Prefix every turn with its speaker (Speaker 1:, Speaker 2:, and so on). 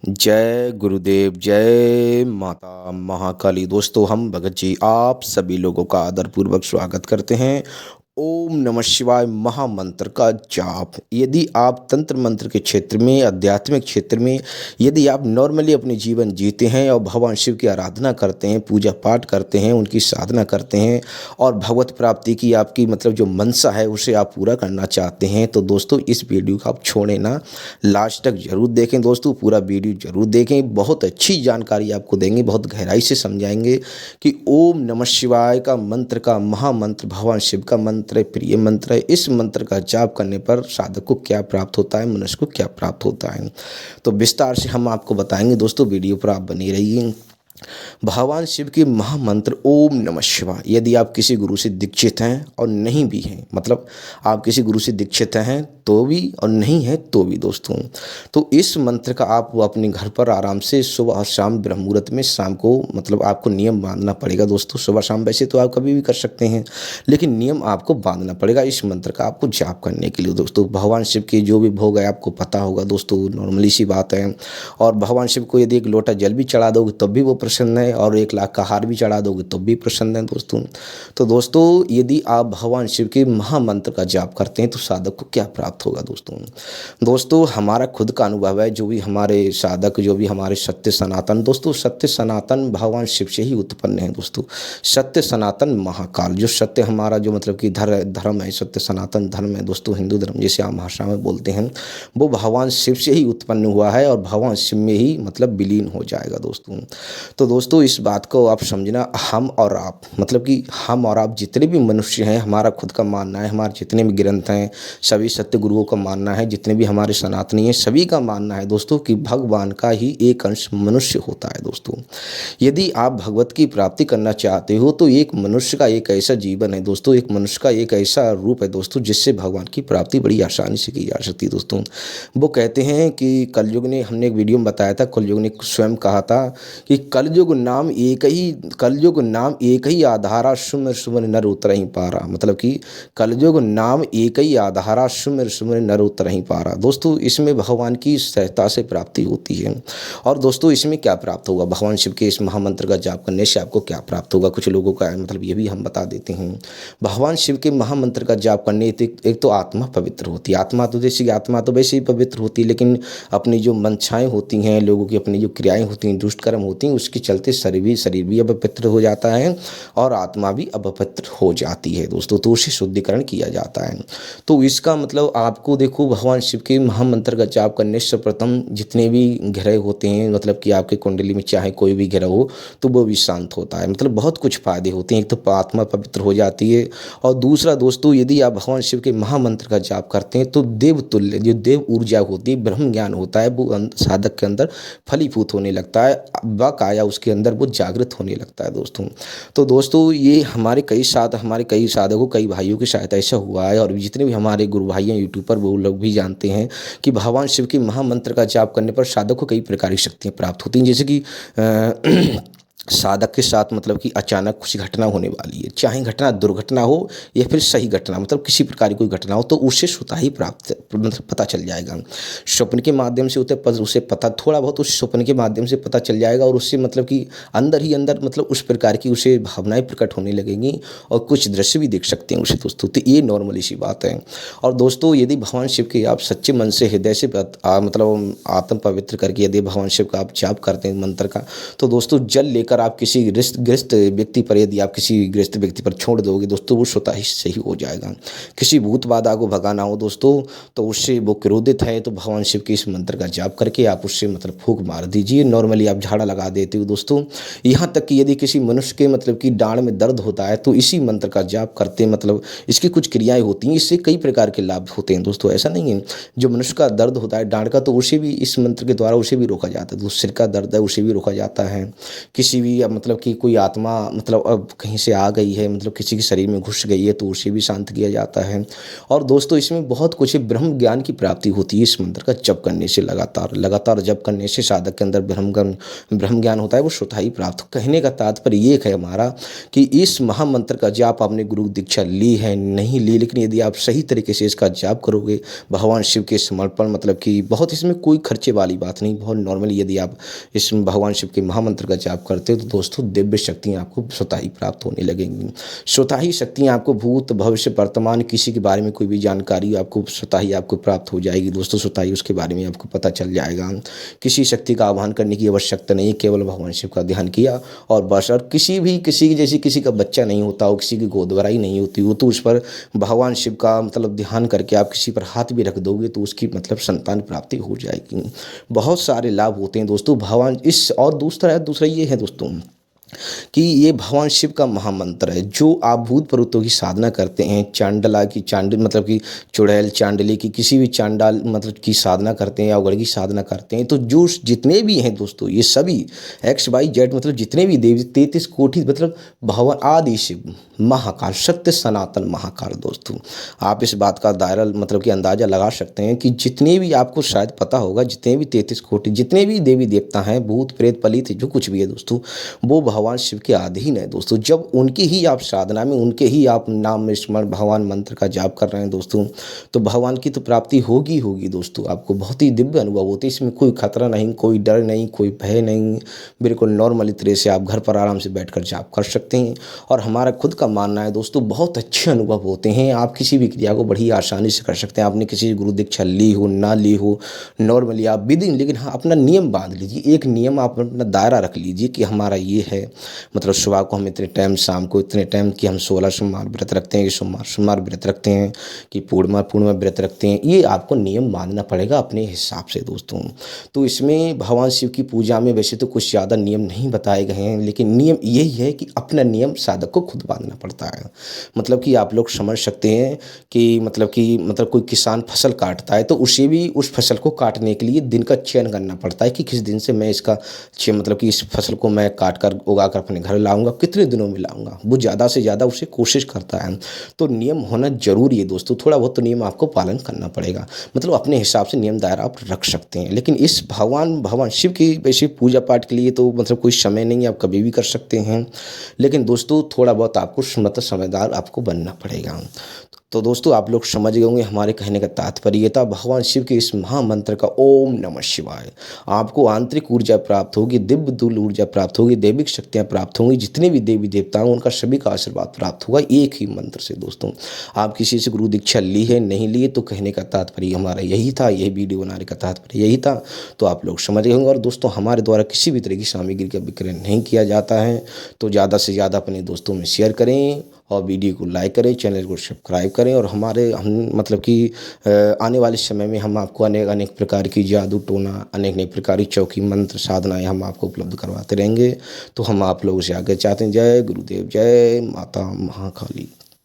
Speaker 1: जय गुरुदेव, जय माता महाकाली। दोस्तों, हम भगत जी आप सभी लोगों का आदरपूर्वक स्वागत करते हैं। ओम नमः शिवाय महामंत्र का जाप। यदि आप तंत्र मंत्र के क्षेत्र में, आध्यात्मिक क्षेत्र में, यदि आप नॉर्मली अपने जीवन जीते हैं और भगवान शिव की आराधना करते हैं, पूजा पाठ करते हैं, उनकी साधना करते हैं और भगवत प्राप्ति की आपकी मतलब जो मनसा है उसे आप पूरा करना चाहते हैं, तो दोस्तों इस वीडियो को आप छोड़ें ना, लास्ट तक जरूर देखें। दोस्तों पूरा वीडियो जरूर देखें, बहुत अच्छी जानकारी आपको देंगे, बहुत गहराई से समझाएंगे कि ओम नमः शिवाय का मंत्र का महामंत्र भगवान शिव का मंत्र है, प्रिय मंत्र है। इस मंत्र का जाप करने पर साधक को क्या प्राप्त होता है, मनुष्य को क्या प्राप्त होता है, तो विस्तार से हम आपको बताएंगे। दोस्तों वीडियो पर आप बने रहिए। भगवान शिव के महामंत्र ओम नमः शिवाय। यदि आप किसी गुरु से दीक्षित हैं और नहीं भी हैं, मतलब आप किसी गुरु से दीक्षित हैं तो भी और नहीं है तो भी दोस्तों, तो इस मंत्र का आप अपने घर पर आराम से सुबह और शाम ब्रह्म मुहूर्त में, शाम को मतलब आपको नियम बांधना पड़ेगा दोस्तों। सुबह शाम वैसे तो आप कभी भी कर सकते हैं, लेकिन नियम आपको बांधना पड़ेगा इस मंत्र का आपको जाप करने के लिए। दोस्तों भगवान शिव के जो भी भोग है आपको पता होगा दोस्तों, नॉर्मली सी बात है। और भगवान शिव को यदि एक लोटा जल भी चढ़ा दोगे तब भी वो प्रसन्न है, और 1 लाख का हार भी चढ़ा दोगे तब भी प्रसन्न है दोस्तों। तो दोस्तों यदि आप भगवान शिव के महामंत्र का जाप करते हैं तो साधक को क्या प्राप्त होगा दोस्तों हमारा खुद का अनुभव है, जो भी हमारे साधक, जो भी हमारे सत्य सनातन, दोस्तों सत्य सनातन भगवान शिव से ही उत्पन्न है दोस्तों। सत्य सनातन महाकाल, जो सत्य हमारा जो मतलब कि धर्म है, सत्य सनातन धर्म है दोस्तों, हिंदू धर्म जिसे आम भाषा में बोलते हैं, वो भगवान शिव से ही उत्पन्न हुआ है और भगवान शिव में ही मतलब विलीन हो जाएगा दोस्तों। तो दोस्तों इस बात को आप समझना, हम और आप, मतलब कि हम और आप जितने भी मनुष्य हैं, हमारा खुद का मानना है, हमारे जितने भी ग्रंथ हैं सभी सत्य गुरुओं का मानना है, जितने भी हमारे सनातनी हैं सभी का मानना है दोस्तों कि भगवान का ही एक अंश मनुष्य होता है दोस्तों। यदि आप भगवत की प्राप्ति करना चाहते हो तो एक मनुष्य का एक ऐसा जीवन है दोस्तों, एक मनुष्य का एक ऐसा रूप है दोस्तों जिससे भगवान की प्राप्ति बड़ी आसानी से की जा सकती है दोस्तों। वो कहते हैं कि कलयुग ने, हमने एक वीडियो में बताया था, कलयुग ने स्वयं कहा था कि कलयुग नाम एक ही आधारा, सुमिर सुमिर नर उतरहि पारा। मतलब कि कलयुग नाम एक ही आधारा, सुमिर सुमिर नर उतरहि पारा। दोस्तों इसमें भगवान की सहायता से प्राप्ति होती है। और दोस्तों इसमें क्या प्राप्त होगा, भगवान शिव के इस महामंत्र का जाप करने से आपको क्या प्राप्त होगा, कुछ लोगों का मतलब ये भी हम बता देते हैं। भगवान शिव के महामंत्र का जाप करने एक तो आत्मा पवित्र होती है। आत्मा तो जैसे आत्मा तो वैसे ही पवित्र होती है, लेकिन अपनी जो मंशाएं होती हैं लोगों की, अपनी जो क्रियाएं होती हैं, दुष्ट कर्म होती हैं, उसके चलते शरीर भी अपवित्र हो जाता है और आत्मा भी अपवित्र हो जाती है दोस्तों। तो उसे शुद्धिकरण किया जाता है। तो इसका मतलब आपको देखो, भगवान शिव के महामंत्र का जाप करने से प्रथम जितने भी ग्रह होते हैं, मतलब कि आपके कुंडली में चाहे कोई भी ग्रह हो तो वो भी शांत होता है। मतलब बहुत कुछ फायदे होते हैं। एक तो आत्मा पवित्र हो जाती है, और दूसरा दोस्तों यदि आप भगवान शिव के महामंत्र का जाप करते हैं तो देवतुल्य जो देव ऊर्जा होती है, ब्रह्म ज्ञान होता है, वो साधक के अंदर फलीभूत होने लगता है, बकाया उसके अंदर वो जागृत होने लगता है दोस्तों। तो दोस्तों ये हमारे कई साधकों, कई भाइयों की सहायता ऐसा हुआ है, और जितने भी हमारे गुरु भाई हैं यूट्यूब पर वो लोग भी जानते हैं कि भगवान शिव के महामंत्र का जाप करने पर साधक को कई प्रकार की शक्तियाँ प्राप्त होती हैं। जैसे कि साधक के साथ मतलब कि अचानक कुछ घटना होने वाली है, चाहे घटना दुर्घटना हो या फिर सही घटना, मतलब किसी प्रकार की कोई घटना हो, तो उससे स्वतः ही प्राप्त मतलब पता चल जाएगा। स्वप्न के माध्यम से उसे पता, थोड़ा बहुत उस स्वप्न के माध्यम से पता चल जाएगा, और उससे मतलब कि अंदर ही अंदर मतलब उस प्रकार की उसे भावनाएं प्रकट होने लगेंगी, और कुछ दृश्य भी देख सकते हैं उसे दोस्तों। तो ये नॉर्मली सी बात है। और दोस्तों यदि भगवान शिव के आप सच्चे मन से, हृदय से मतलब आत्म पवित्र करके यदि भगवान शिव का आप जाप करते हैं मंत्र का, तो दोस्तों जल लेकर आप किसी ग्रस्त व्यक्ति पर, यदि आप किसी ग्रस्त व्यक्ति पर छोड़ दोगे दोस्तों, वो स्वतः ही सही हो जाएगा। किसी भूत बाधा को भगाना हो दोस्तों, तो उससे वो क्रोधित है तो भगवान शिव के इस मंत्र का जाप करके आप उससे मतलब फूंक मार दीजिए। नॉर्मली आप झाड़ा लगा देते हो दोस्तों। यहाँ तक कि यदि किसी मनुष्य के मतलब कि डांड में दर्द होता है तो इसी मंत्र का जाप करते, मतलब इसकी कुछ क्रियाएं होती हैं, इससे कई प्रकार के लाभ होते हैं दोस्तों। ऐसा नहीं है, जो मनुष्य का दर्द होता है डांड का, तो उसे भी इस मंत्र के द्वारा उसे भी रोका जाता है। तो सिर का दर्द है उसे भी रोका जाता है, किसी भी मतलब कि कोई आत्मा मतलब अब कहीं से आ गई है, मतलब किसी के शरीर में घुस गई है, तो उसे भी शांत किया जाता है। और दोस्तों इसमें बहुत कुछ है, ब्रह्म ज्ञान की प्राप्ति होती है इस मंत्र का जप करने से। लगातार लगातार जप करने से साधक के अंदर ब्रह्म ज्ञान होता है, वो स्वतः ही प्राप्त। कहने का तात्पर्य ये है हमारा कि इस महामंत्र का जाप आपने गुरु दीक्षा ली है नहीं ली, लेकिन यदि आप सही तरीके से इसका जाप करोगे, भगवान शिव के समर्पण, मतलब कि बहुत इसमें कोई खर्चे वाली बात नहीं, बहुत नॉर्मली यदि आप इस भगवान शिव के महामंत्र का जाप करते हो तो दोस्तों दिव्य शक्तियाँ आपको स्वतः ही प्राप्त होने लगेंगी। स्वतः ही शक्तियाँ आपको भूत भविष्य वर्तमान किसी के बारे में कोई भी जानकारी आपको स्वतः ही आपको प्राप्त हो जाएगी दोस्तों। स्वतः ही उसके बारे में आपको पता चल जाएगा। किसी शक्ति का आह्वान करने की आवश्यकता नहीं, केवल भगवान शिव का ध्यान किया और बस। और किसी जैसे किसी का बच्चा नहीं होता हो, किसी की गोद भराई नहीं होती हो, तो उस पर भगवान शिव का मतलब ध्यान करके आप किसी पर हाथ भी रख दोगे तो उसकी मतलब संतान प्राप्ति हो जाएगी। बहुत सारे लाभ होते हैं दोस्तों भगवान इस। और दूसरा ये है दोस्तों कि ये भगवान शिव का महामंत्र है, जो आप भूत प्रेतों की साधना करते हैं, चांडला की मतलब कि चुड़ैल चांडली की किसी भी चांडाल मतलब की साधना करते हैं या अवगढ़ की साधना करते हैं, तो जो जितने भी हैं दोस्तों ये सभी XYZ मतलब जितने भी देवी 33 कोटि मतलब भगवान आदि शिव महाकाल सत्य सनातन महाकाल। दोस्तों आप इस बात का दायरा मतलब कि अंदाज़ा लगा सकते हैं कि जितने भी आपको शायद पता होगा, जितने भी 33 कोटि जितने भी देवी देवता हैं, भूत प्रेत पलित जो कुछ भी है दोस्तों, वो भगवान शिव के अधीन है दोस्तों। जब उनकी ही आप साधना में, उनके ही आप नाम स्मरण भगवान मंत्र का जाप कर रहे हैं दोस्तों, तो भगवान की तो प्राप्ति होगी होगी दोस्तों। आपको बहुत ही दिव्य अनुभव होते हैं, इसमें कोई खतरा नहीं, कोई डर नहीं, कोई भय नहीं, बिल्कुल नॉर्मली तरह से आप घर पर आराम से बैठकर जाप कर सकते हैं। और हमारा खुद का मानना है दोस्तों बहुत अच्छे अनुभव होते हैं। आप किसी भी क्रिया को बड़ी आसानी से कर सकते हैं। आपने किसी गुरु दीक्षा ली हो ना ली हो, नॉर्मली आप विदिन, लेकिन हाँ अपना नियम बांध लीजिए। एक नियम आप अपना दायरा रख लीजिए कि हमारा ये है, मतलब सुबह को हम इतने टाइम, शाम को इतने टाइम कि हम 16 सोमवार व्रत रखते हैं, कि सोमवार व्रत रखते हैं, कि पूर्णिमा व्रत रखते हैं। ये आपको नियम मानना पड़ेगा अपने हिसाब से दोस्तों। तो इसमें भगवान शिव की पूजा में वैसे तो कुछ ज़्यादा नियम नहीं बताए गए हैं, लेकिन नियम यही है कि अपना नियम साधक को खुद बांधना पड़ता है। मतलब कि आप लोग समझ सकते हैं कि मतलब कोई किसान फसल काटता है तो उसे भी उस फसल को काटने के लिए दिन का चयन करना पड़ता है कि किस दिन से मैं इसका मतलब कि इस फसल को मैं काट कर उगा कर अपने घर लाऊंगा, कितने दिनों में लाऊंगा, वो ज़्यादा से ज़्यादा उसे कोशिश करता है। तो नियम होना जरूरी है दोस्तों। थोड़ा बहुत तो नियम आपको पालन करना पड़ेगा, मतलब अपने हिसाब से नियम दायरा आप रख सकते हैं। लेकिन इस भगवान शिव की वैसे पूजा पाठ के लिए तो मतलब कोई समय नहीं, आप कभी भी कर सकते हैं। लेकिन दोस्तों थोड़ा बहुत आपको मतलब समझदार आपको बनना पड़ेगा। तो दोस्तों आप लोग समझ गए होंगे हमारे कहने का तात्पर्य ये था। भगवान शिव के इस महामंत्र का ओम नमः शिवाय आपको आंतरिक ऊर्जा प्राप्त होगी, दिव्य तुल्य ऊर्जा प्राप्त होगी, दैविक शक्तियाँ प्राप्त होंगी। जितने भी देवी देवता हैं उनका सभी का आशीर्वाद प्राप्त होगा एक ही मंत्र से दोस्तों। आप किसी से गुरु दीक्षा ली है नहीं ली है, तो कहने का तात्पर्य हमारा यही था, यही वीडियो बनाने का तात्पर्य यही था। तो आप लोग समझ गए होंगे। और दोस्तों हमारे द्वारा किसी भी तरह की सामग्री का विक्रय नहीं किया जाता है, तो ज़्यादा से ज़्यादा अपने दोस्तों में शेयर करें और वीडियो को लाइक करें, चैनल को सब्सक्राइब करें। और हम मतलब कि आने वाले समय में हम आपको अनेक प्रकार की जादू टोना, अनेक प्रकार की चौकी मंत्र साधनाएं हम आपको उपलब्ध करवाते रहेंगे। तो हम आप लोगों से आगे चाहते हैं। जय गुरुदेव, जय माता महाकाली।